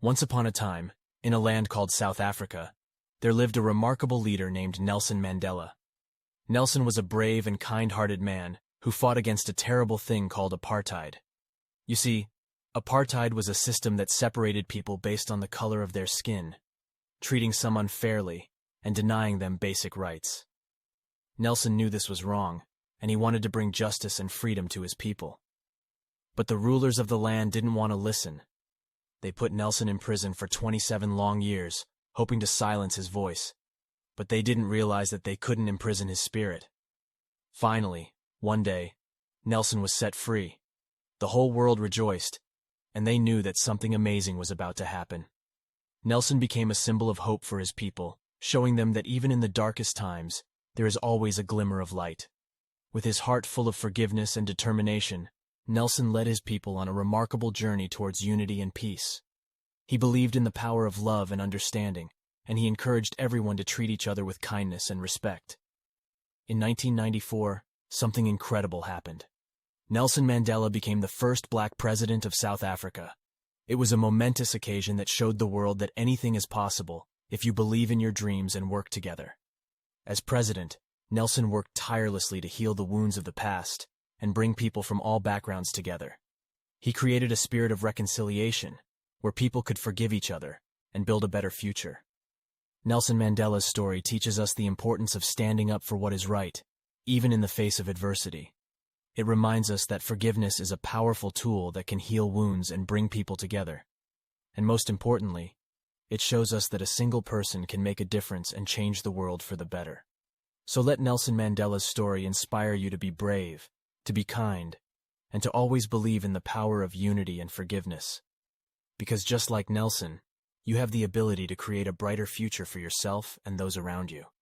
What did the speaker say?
Once upon a time, in a land called South Africa, there lived a remarkable leader named Nelson Mandela. Nelson was a brave and kind-hearted man who fought against a terrible thing called apartheid. You see, apartheid was a system that separated people based on the color of their skin, treating some unfairly and denying them basic rights. Nelson knew this was wrong, and he wanted to bring justice and freedom to his people. But the rulers of the land didn't want to listen. They put Nelson in prison for 27 long years, hoping to silence his voice. But they didn't realize that they couldn't imprison his spirit. Finally, one day, Nelson was set free. The whole world rejoiced, and they knew that something amazing was about to happen. Nelson became a symbol of hope for his people, showing them that even in the darkest times, there is always a glimmer of light. With his heart full of forgiveness and determination, Nelson led his people on a remarkable journey towards unity and peace. He believed in the power of love and understanding, and he encouraged everyone to treat each other with kindness and respect. In 1994, something incredible happened. Nelson Mandela became the first black president of South Africa. It was a momentous occasion that showed the world that anything is possible if you believe in your dreams and work together. As president, Nelson worked tirelessly to heal the wounds of the past and bring people from all backgrounds together. He created a spirit of reconciliation, where people could forgive each other and build a better future. Nelson Mandela's story teaches us the importance of standing up for what is right, even in the face of adversity. It reminds us that forgiveness is a powerful tool that can heal wounds and bring people together. And most importantly, it shows us that a single person can make a difference and change the world for the better. So let Nelson Mandela's story inspire you to be brave, to be kind, and to always believe in the power of unity and forgiveness. Because just like Nelson, you have the ability to create a brighter future for yourself and those around you.